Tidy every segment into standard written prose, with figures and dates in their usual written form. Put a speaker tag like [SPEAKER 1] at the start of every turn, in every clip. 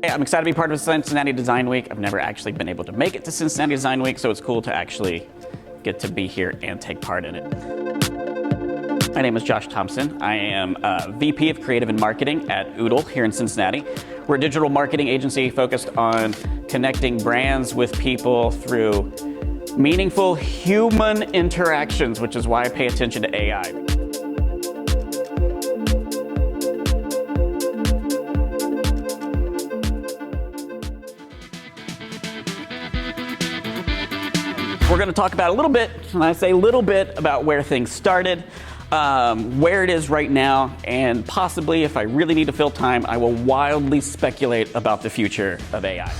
[SPEAKER 1] Hey, I'm excited to be part of Cincinnati Design Week. I've never actually been able to make it to Cincinnati Design Week, so it's cool to actually get to be here and take part in it. My name is Josh Thompson. I am VP of Creative and Marketing at Oodle here in Cincinnati. We're a digital marketing agency focused on connecting brands with people through meaningful human interactions, which is why I pay attention to AI. We're going to talk about a little bit, and I say a little bit, about where things started, where it is right now, and possibly, if I really need to fill time, I will wildly speculate about the future of AI.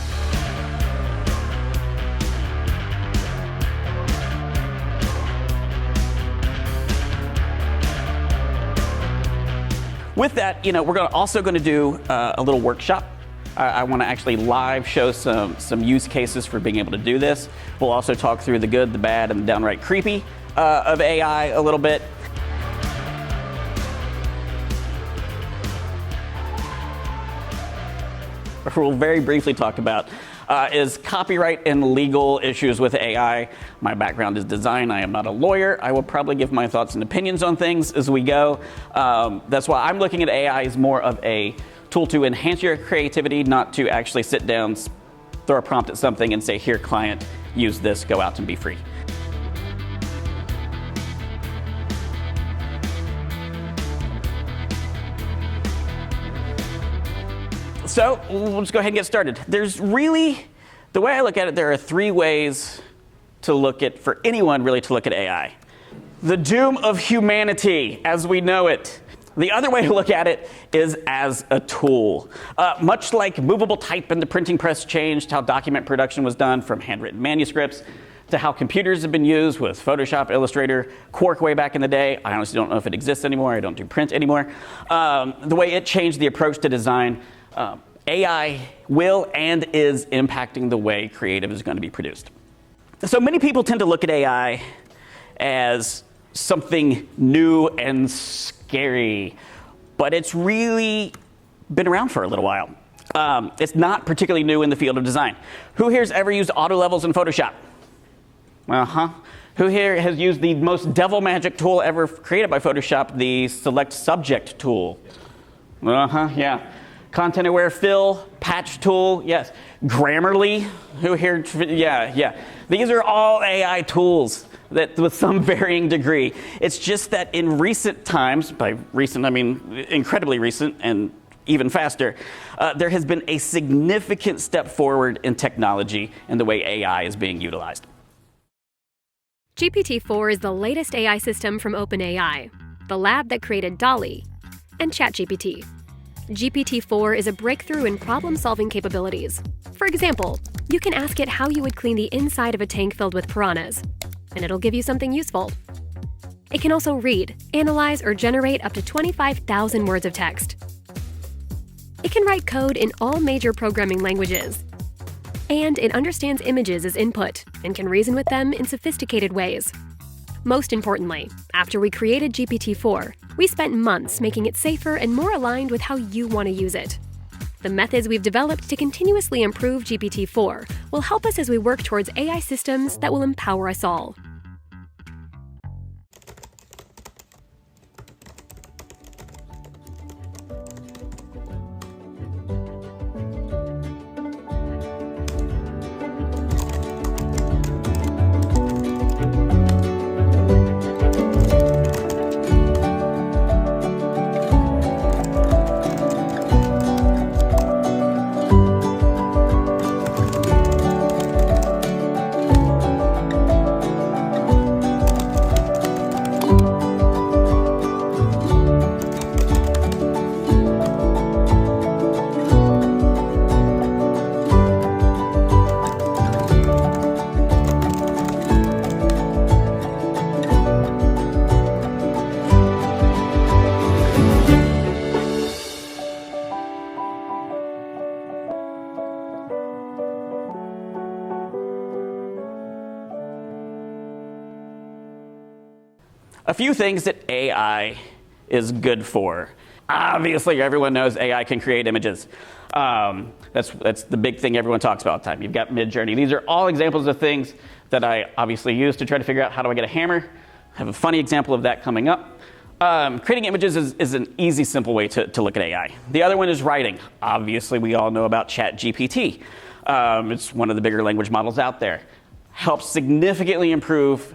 [SPEAKER 1] With that, we're also going to do a little workshop. I want to actually live show some use cases for being able to do this. We'll also talk through the good, the bad, and the downright creepy of AI a little bit. What we'll very briefly talk about is copyright and legal issues with AI. My background is design. I am not a lawyer. I will probably give my thoughts and opinions on things as we go. That's why I'm looking at AI as more of a tool to enhance your creativity, not to actually sit down, throw a prompt at something and say, here, client, use this, go out and be free. So let's go ahead and get started. There's really, the way I look at it, there are three ways to look at, for anyone really to look at AI. The doom of humanity as we know it. The other way to look at it is as a tool. Much like movable type in the printing press changed how document production was done from handwritten manuscripts to how computers have been used with Photoshop, Illustrator, Quark way back in the day. I honestly don't know if it exists anymore. I don't do print anymore. The way it changed the approach to design, AI will and is impacting the way creative is going to be produced. So many people tend to look at AI as something new and scary, but it's really been around for a little while. It's not particularly new in the field of design. Who here's ever used auto levels in Photoshop? Who here has used the most devil magic tool ever created by Photoshop, the select subject tool? Yeah. Content aware fill, patch tool, yes. Grammarly, who here, yeah. These are all AI tools that with some varying degree. It's just that in recent times, by recent I mean incredibly recent and even faster, there has been a significant step forward in technology and the way AI is being utilized.
[SPEAKER 2] GPT-4 is the latest AI system from OpenAI, the lab that created DALL-E and ChatGPT. GPT-4 is a breakthrough in problem-solving capabilities. For example, you can ask it how you would clean the inside of a tank filled with piranhas, and it'll give you something useful. It can also read, analyze, or generate up to 25,000 words of text. It can write code in all major programming languages. And it understands images as input and can reason with them in sophisticated ways. Most importantly, after we created GPT-4, we spent months making it safer and more aligned with how you want to use it. The methods we've developed to continuously improve GPT-4 will help us as we work towards AI systems that will empower us all.
[SPEAKER 1] A few things that AI is good for. Obviously, everyone knows AI can create images. That's the big thing everyone talks about all the time. You've got Midjourney. These are all examples of things that I obviously use to try to figure out how do I get a hammer. I have a funny example of that coming up. Creating images is an easy, simple way to look at AI. The other one is writing. Obviously, we all know about ChatGPT. It's one of the bigger language models out there. Helps significantly improve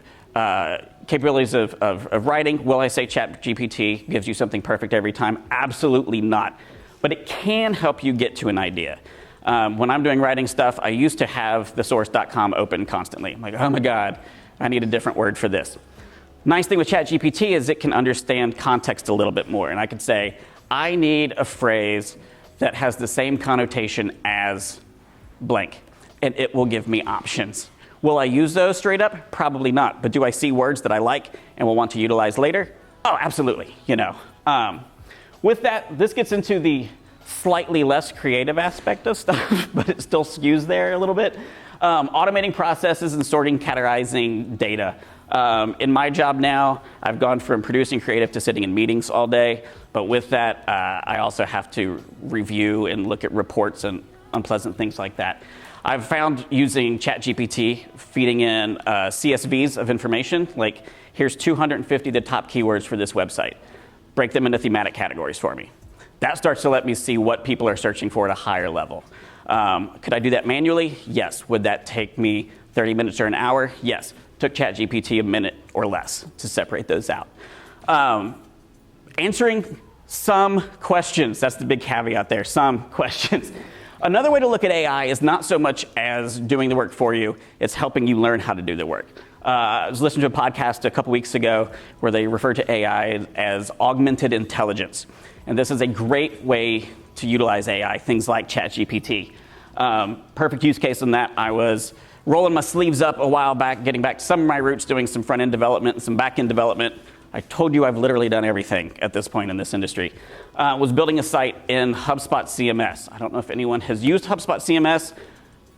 [SPEAKER 1] capabilities of writing. Will I say ChatGPT gives you something perfect every time? Absolutely not. But it can help you get to an idea. When I'm doing writing stuff, I used to have the source.com open constantly. I'm like, oh my God, I need a different word for this. Nice thing with ChatGPT is it can understand context a little bit more. And I could say, I need a phrase that has the same connotation as blank. And it will give me options. Will I use those straight up? Probably not. But do I see words that I like and will want to utilize later? Oh, absolutely. With that, this gets into the slightly less creative aspect of stuff, but it still skews there a little bit. Automating processes and sorting, categorizing data. In my job now, I've gone from producing creative to sitting in meetings all day. But with that, I also have to review and look at reports and unpleasant things like that. I've found using ChatGPT, feeding in CSVs of information, like here's 250 of the top keywords for this website. Break them into thematic categories for me. That starts to let me see what people are searching for at a higher level. Could I do that manually? Yes. Would that take me 30 minutes or an hour? Yes. Took ChatGPT a minute or less to separate those out. Answering some questions. That's the big caveat there, some questions. Another way to look at AI is not so much as doing the work for you, it's helping you learn how to do the work. I was listening to a podcast a couple weeks ago where they referred to AI as augmented intelligence. And this is a great way to utilize AI, things like ChatGPT. Perfect use case in that, I was rolling my sleeves up a while back, getting back to some of my roots, doing some front-end development and some back-end development. I told you I've literally done everything at this point in this industry. Was building a site in HubSpot CMS. I don't know if anyone has used HubSpot CMS.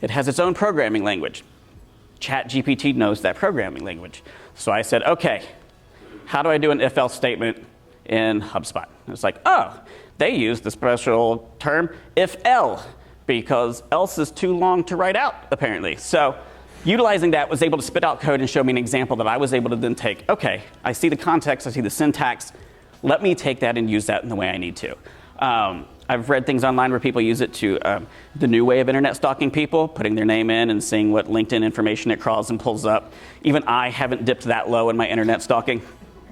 [SPEAKER 1] It has its own programming language. ChatGPT knows that programming language. So I said, okay, how do I do an if-else statement in HubSpot? And it's like, oh, they use the special term if-el, because else is too long to write out, apparently. So utilizing that was able to spit out code and show me an example that I was able to then take, okay, I see the context, I see the syntax, let me take that and use that in the way I need to. I've read things online where people use it to the new way of internet stalking people, putting their name in and seeing what LinkedIn information it crawls and pulls up. Even I haven't dipped that low in my internet stalking.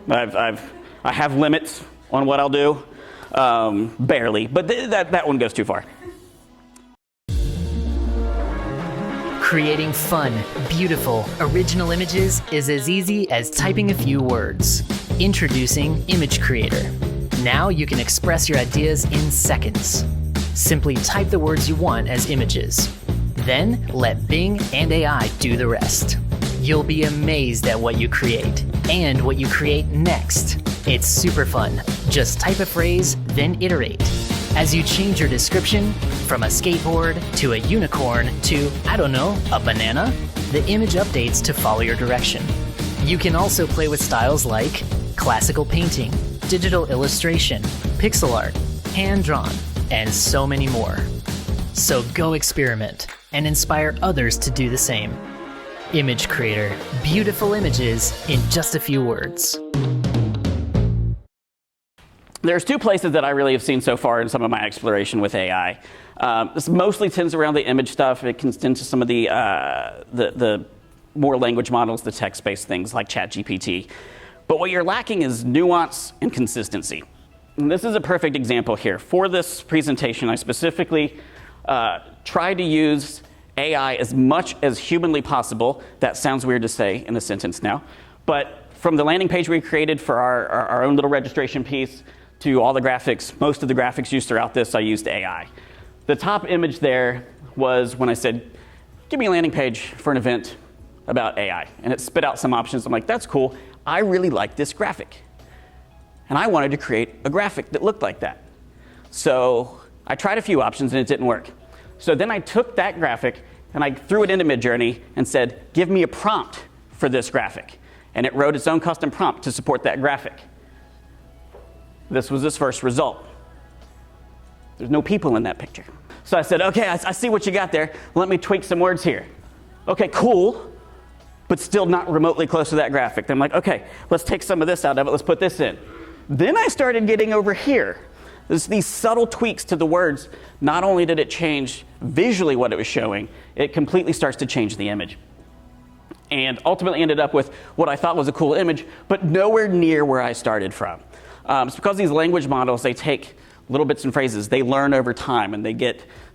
[SPEAKER 1] I have limits on what I'll do, barely, but that one goes too far.
[SPEAKER 3] Creating fun, beautiful, original images is as easy as typing a few words. Introducing Image Creator. Now you can express your ideas in seconds. Simply type the words you want as images. Then let Bing and AI do the rest. You'll be amazed at what you create and what you create next. It's super fun. Just type a phrase, then iterate. As you change your description from a skateboard to a unicorn to, I don't know, a banana, the image updates to follow your direction. You can also play with styles like classical painting, digital illustration, pixel art, hand-drawn, and so many more. So go experiment and inspire others to do the same. Image Creator, beautiful images in just a few words.
[SPEAKER 1] There's two places that I really have seen so far in some of my exploration with AI. This mostly tends around the image stuff. It can tend to some of the more language models, the text-based things like ChatGPT. But what you're lacking is nuance and consistency. And this is a perfect example here. For this presentation, I specifically tried to use AI as much as humanly possible. That sounds weird to say in a sentence now. But from the landing page we created for our own little registration piece to all the graphics, most of the graphics used throughout this, I used AI. The top image there was when I said, give me a landing page for an event about AI. And it spit out some options. I'm like, that's cool. I really like this graphic. And I wanted to create a graphic that looked like that. So I tried a few options and it didn't work. So then I took that graphic and I threw it into Midjourney and said, give me a prompt for this graphic. And it wrote its own custom prompt to support that graphic. This was his first result. There's no people in that picture. So I said, okay, I see what you got there. Let me tweak some words here. Okay, cool, but still not remotely close to that graphic. Then I'm like, okay, let's take some of this out of it. Let's put this in. Then I started getting over here. There's these subtle tweaks to the words. Not only did it change visually what it was showing, it completely starts to change the image. And ultimately ended up with what I thought was a cool image, but nowhere near where I started from. It's because these language models, they take little bits and phrases, they learn over time, and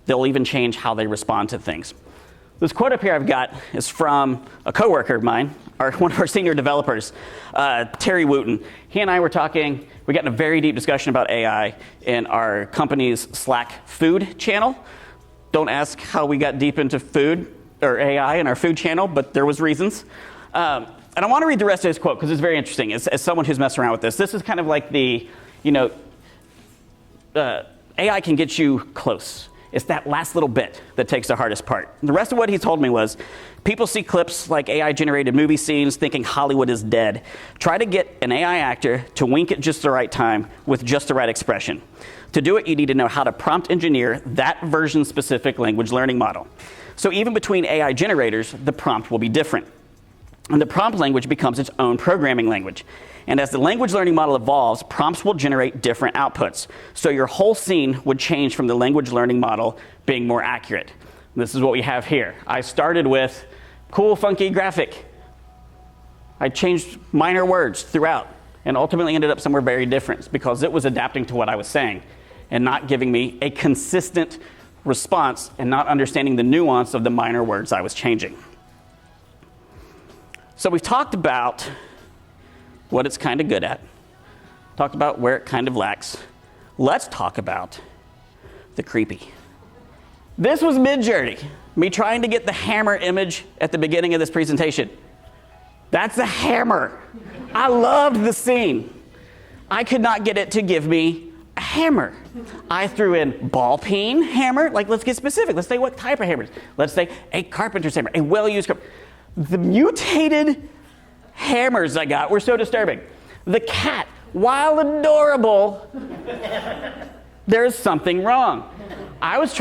[SPEAKER 1] they'll even change how they respond to things. This quote up here I've got is from a coworker of mine, one of our senior developers, Terry Wooten. He and I were talking, we got in a very deep discussion about AI in our company's Slack food channel. Don't ask how we got deep into food or AI in our food channel, but there was reasons. And I want to read the rest of his quote because it's very interesting. As someone who's messed around with this is kind of like the, AI can get you close. It's that last little bit that takes the hardest part. And the rest of what he told me was, people see clips like AI-generated movie scenes thinking Hollywood is dead. Try to get an AI actor to wink at just the right time with just the right expression. To do it, you need to know how to prompt engineer that version-specific language learning model. So even between AI generators, the prompt will be different. And the prompt language becomes its own programming language. And as the language learning model evolves, prompts will generate different outputs. So your whole scene would change from the language learning model being more accurate. And this is what we have here. I started with cool, funky graphic. I changed minor words throughout and ultimately ended up somewhere very different because it was adapting to what I was saying and not giving me a consistent response and not understanding the nuance of the minor words I was changing. So we've talked about what it's kind of good at, talked about where it kind of lacks. Let's talk about the creepy. This was Midjourney, me trying to get the hammer image at the beginning of this presentation. That's a hammer. I loved the scene. I could not get it to give me a hammer. I threw in ball peen hammer, like let's get specific. Let's say what type of hammers. Let's say a carpenter's hammer, a well-used carpenter. The mutated hammers I got were so disturbing. The cat, while adorable, there's something wrong. I was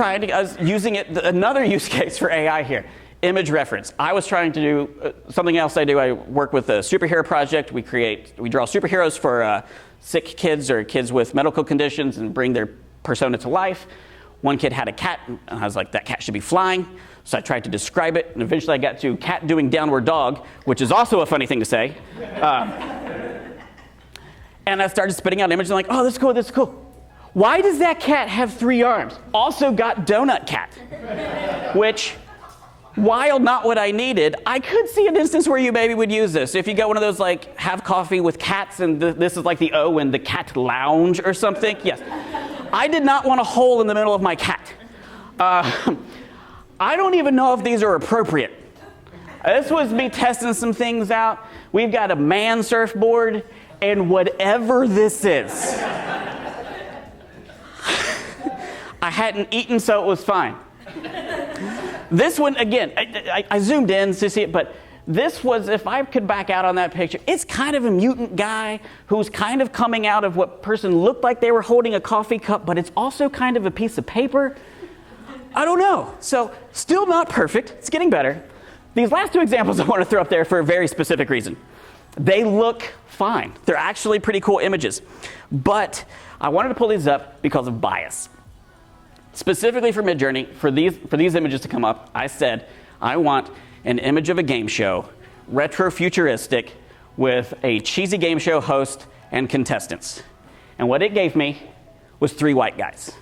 [SPEAKER 1] using it, another use case for AI here, image reference. I was trying to do something else I do. I work with a superhero project. We draw superheroes for sick kids or kids with medical conditions and bring their persona to life. One kid had a cat, and I was like, that cat should be flying. So I tried to describe it, and eventually I got to cat doing downward dog, which is also a funny thing to say. And I started spitting out images, and I'm like, oh, this is cool, this is cool. Why does that cat have 3 arms? Also got donut cat, which, while not what I needed, I could see an instance where you maybe would use this. If you got one of those, like, have coffee with cats, and this is like the O in the cat lounge or something, yes. I did not want a hole in the middle of my cat. I don't even know if these are appropriate. This was me testing some things out. We've got a man surfboard, and whatever this is, I hadn't eaten, so it was fine. This one, again, I zoomed in to see it, but this was, if I could back out on that picture, it's kind of a mutant guy who's kind of coming out of what person looked like they were holding a coffee cup, but it's also kind of a piece of paper. I don't know. So still not perfect. It's getting better. These last 2 examples I want to throw up there for a very specific reason. They look fine. They're actually pretty cool images. But I wanted to pull these up because of bias. Specifically for Midjourney, for these images to come up, I said, I want an image of a game show, retro-futuristic, with a cheesy game show host and contestants. And what it gave me was 3 white guys.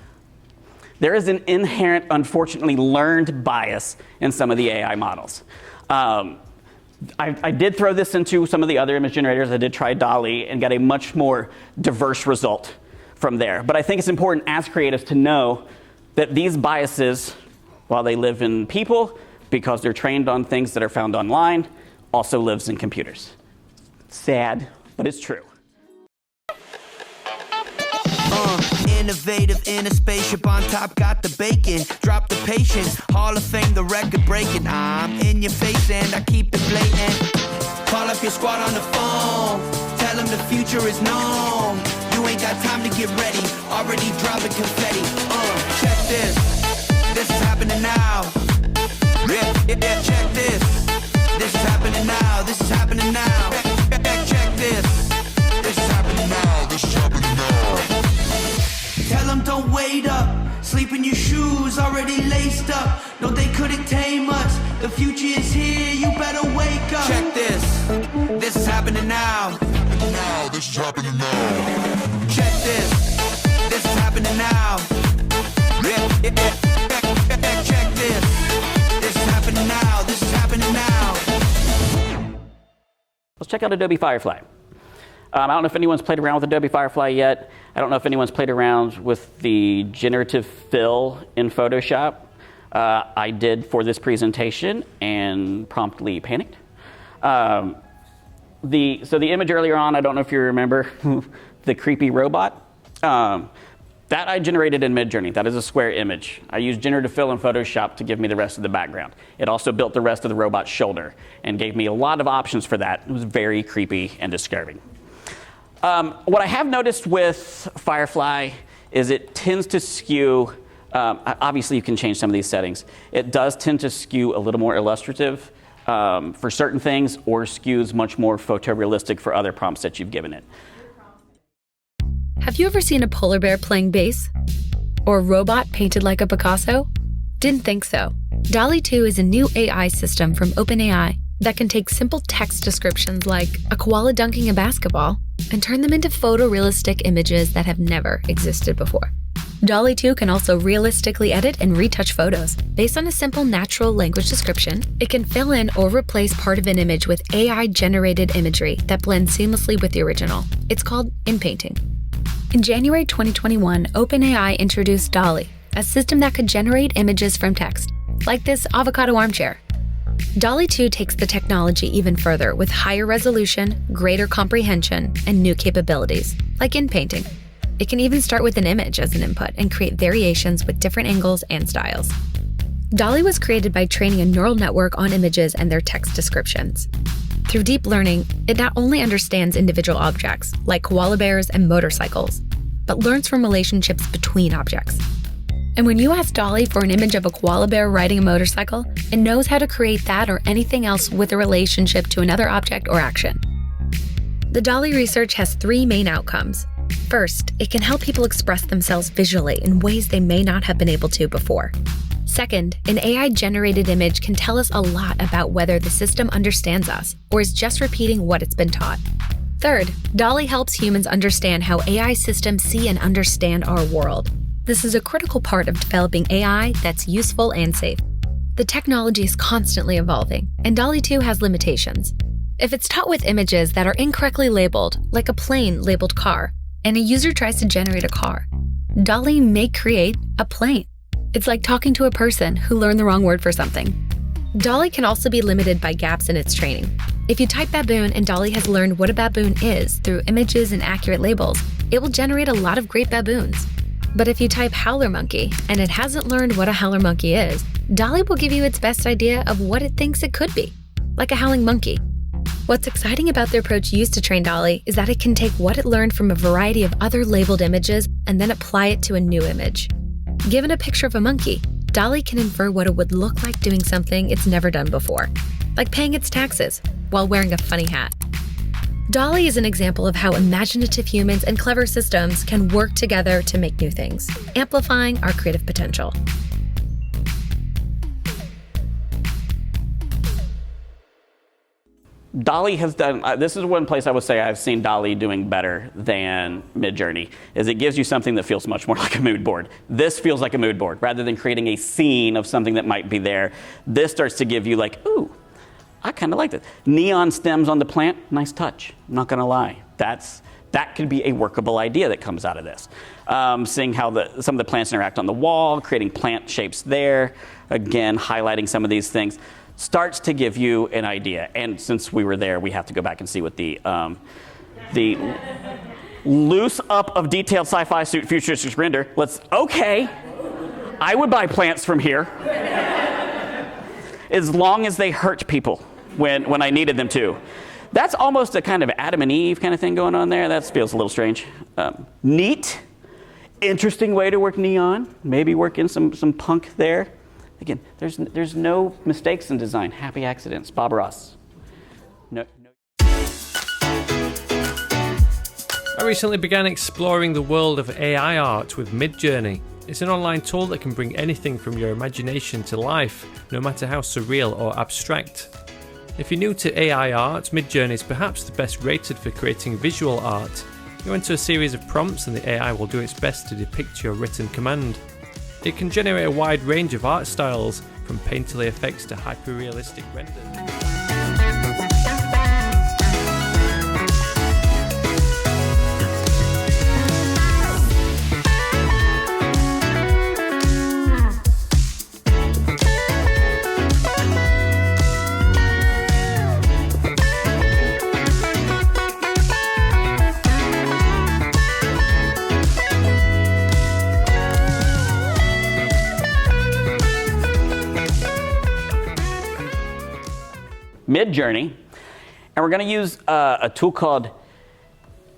[SPEAKER 1] There is an inherent, unfortunately, learned bias in some of the AI models. I did throw this into some of the other image generators. I did try DALL-E and got a much more diverse result from there. But I think it's important as creatives to know that these biases, while they live in people, because they're trained on things that are found online, also lives in computers. Sad, but it's true.
[SPEAKER 4] Innovative in a spaceship, on top got the bacon. Drop the patience, Hall of Fame, the record breaking. I'm in your face and I keep it blatant. Call up your squad on the phone, tell them the future is known. You ain't got time to get ready. Already dropping confetti. Check this. This is happening now. Yeah, check this. This is happening now. This is happening now. Check this. This is happening now. This is happening now. Tell them don't wait up. Sleep in your shoes, already laced up. No, they couldn't tame us. The future is here, you better wake up. Check this. This is happening now. Now, this is happening now. Check this. This is happening now. Check this. This is happening now. This is happening now.
[SPEAKER 1] Let's check out Adobe Firefly. I don't know if anyone's played around with Adobe Firefly yet. I don't know if anyone's played around with the generative fill in Photoshop. I did for this presentation and promptly panicked. So the image earlier on, I don't know if you remember, the creepy robot. That I generated in Midjourney. That is a square image. I used generative fill in Photoshop to give me the rest of the background. It also built the rest of the robot's shoulder and gave me a lot of options for that. It was very creepy and disturbing. What I have noticed with Firefly is it tends to skew, obviously you can change some of these settings. It does tend to skew a little more illustrative for certain things, or skews much more photorealistic for other prompts that you've given it.
[SPEAKER 5] Have you ever seen a polar bear playing bass? Or a robot painted like a Picasso? Didn't think so. DALL-E 2 is a new AI system from OpenAI that can take simple text descriptions like a koala dunking a basketball and turn them into photorealistic images that have never existed before. DALL-E 2 can also realistically edit and retouch photos. Based on a simple natural language description, it can fill in or replace part of an image with AI-generated imagery that blends seamlessly with the original. It's called in-painting. In January 2021, OpenAI introduced DALL-E, a system that could generate images from text, like this avocado armchair. DALL-E 2 takes the technology even further with higher resolution, greater comprehension, and new capabilities, like in-painting. It can even start with an image as an input and create variations with different angles and styles. DALL-E was created by training a neural network on images and their text descriptions. Through deep learning, it not only understands individual objects, like koala bears and motorcycles, but learns from relationships between objects. And when you ask DALL-E for an image of a koala bear riding a motorcycle, it knows how to create that or anything else with a relationship to another object or action. The DALL-E research has three main outcomes. First, it can help people express themselves visually in ways they may not have been able to before. Second, an AI-generated image can tell us a lot about whether the system understands us or is just repeating what it's been taught. Third, DALL-E helps humans understand how AI systems see and understand our world. This is a critical part of developing AI that's useful and safe. The technology is constantly evolving, and DALL-E 2 has limitations. If it's taught with images that are incorrectly labeled, like a plane labeled car, and a user tries to generate a car, DALL-E may create a plane. It's like talking to a person who learned the wrong word for something. DALL-E can also be limited by gaps in its training. If you type baboon and DALL-E has learned what a baboon is through images and accurate labels, it will generate a lot of great baboons. But if you type howler monkey and it hasn't learned what a howler monkey is, DALL-E will give you its best idea of what it thinks it could be, like a howling monkey. What's exciting about the approach used to train DALL-E is that it can take what it learned from a variety of other labeled images and then apply it to a new image. Given a picture of a monkey, DALL-E can infer what it would look like doing something it's never done before, like paying its taxes while wearing a funny hat. DALL-E is an example of how imaginative humans and clever systems can work together to make new things, amplifying our creative potential.
[SPEAKER 1] DALL-E has done, this is one place I would say I've seen DALL-E doing better than Midjourney, is it gives you something that feels much more like a mood board. This feels like a mood board. Rather than creating a scene of something that might be there, this starts to give you like, ooh, I kind of like this. Neon stems on the plant, nice touch, I'm not gonna lie. That could be a workable idea that comes out of this. Seeing how some of the plants interact on the wall, creating plant shapes there, again, highlighting some of these things, starts to give you an idea. And since we were there, we have to go back and see what the loose up of detailed sci-fi suit futuristic render. Okay, I would buy plants from here. As long as they hurt people when I needed them to. that's almost a kind of Adam and Eve kind of thing going on there. That feels a little strange. Neat. Interesting way to work neon. Maybe work in some punk there. Again, there's no mistakes in design. Happy accidents. Bob Ross. No.
[SPEAKER 6] I recently began exploring the world of AI art with Midjourney. It's an online tool that can bring anything from your imagination to life, no matter how surreal or abstract. If you're new to AI art, Midjourney is perhaps the best rated for creating visual art. You enter a series of prompts and the AI will do its best to depict your written command. It can generate a wide range of art styles, from painterly effects to hyper-realistic renders.
[SPEAKER 1] Midjourney, and we're going to use a tool called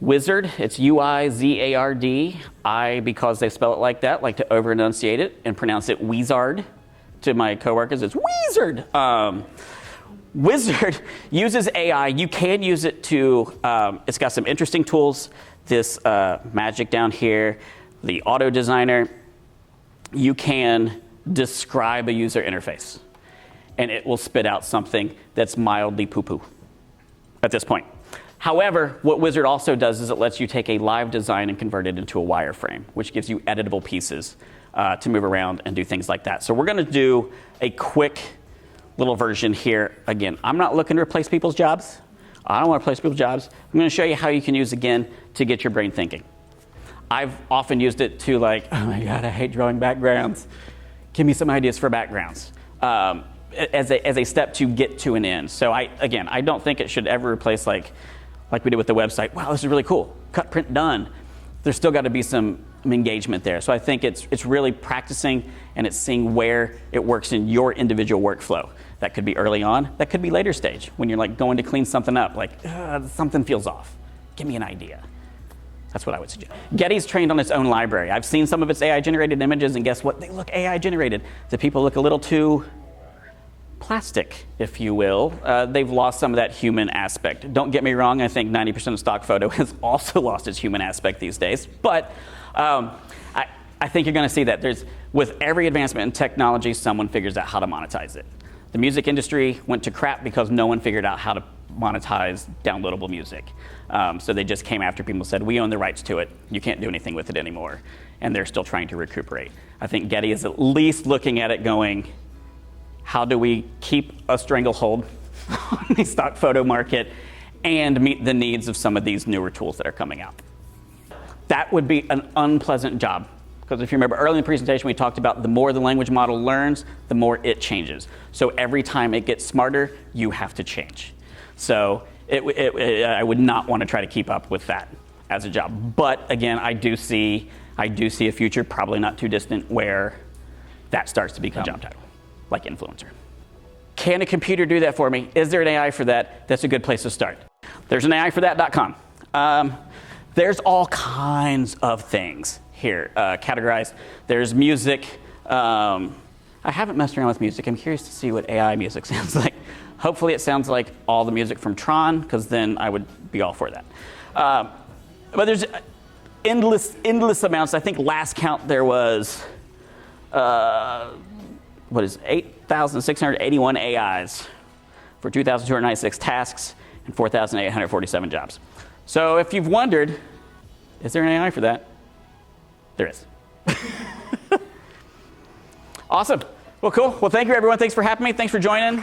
[SPEAKER 1] Wizard. It's U-I-Z-A-R-D. I, because they spell it like that, like to over-enunciate it and pronounce it Weezard. To my coworkers, it's Weezard. Wizard uses AI. You can use it to, it's got some interesting tools. This magic down here, the auto designer. You can describe a user interface, and it will spit out something that's mildly poo-poo at this point. However, what Wizard also does is it lets you take a live design and convert it into a wireframe, which gives you editable pieces to move around and do things like that. So we're going to do a quick little version here. Again, I'm not looking to replace people's jobs. I don't want to replace people's jobs. I'm going to show you how you can use, again, to get your brain thinking. I've often used it to like, oh my God, I hate drawing backgrounds. Give me some ideas for backgrounds. As a step to get to an end. So I don't think it should ever replace like we did with the website. Wow, this is really cool. Cut, print, done. There's still got to be some engagement there. So I think it's really practicing and it's seeing where it works in your individual workflow. That could be early on. That could be later stage when you're like going to clean something up. Like something feels off. Give me an idea. That's what I would suggest. Getty's trained on its own library. I've seen some of its AI generated images, and guess what? They look AI generated. The people look a little too plastic, if you will. They've lost some of that human aspect. Don't get me wrong, I think 90% of stock photo has also lost its human aspect these days. But I think you're going to see that with every advancement in technology, someone figures out how to monetize it. The music industry went to crap because no one figured out how to monetize downloadable music. So they just came after people and said, we own the rights to it. You can't do anything with it anymore. And they're still trying to recuperate. I think Getty is at least looking at it going, how do we keep a stranglehold on the stock photo market and meet the needs of some of these newer tools that are coming out? That would be an unpleasant job. Because if you remember early in the presentation, we talked about the more the language model learns, the more it changes. So every time it gets smarter, you have to change. So I would not want to try to keep up with that as a job. But again, I do see a future, probably not too distant, where that starts to become a job title, like influencer. Can a computer do that for me? Is there an AI for that? That's a good place to start. There's an AIforthat.com. There's all kinds of things here categorized. There's music. I haven't messed around with music. I'm curious to see what AI music sounds like. Hopefully it sounds like all the music from Tron, because then I would be all for that. But there's endless amounts. I think last count there was 8,681 AIs for 2,296 tasks and 4,847 jobs. So if you've wondered, is there an AI for that? There is. Awesome. Well, cool. Well, thank you, everyone. Thanks for having me. Thanks for joining.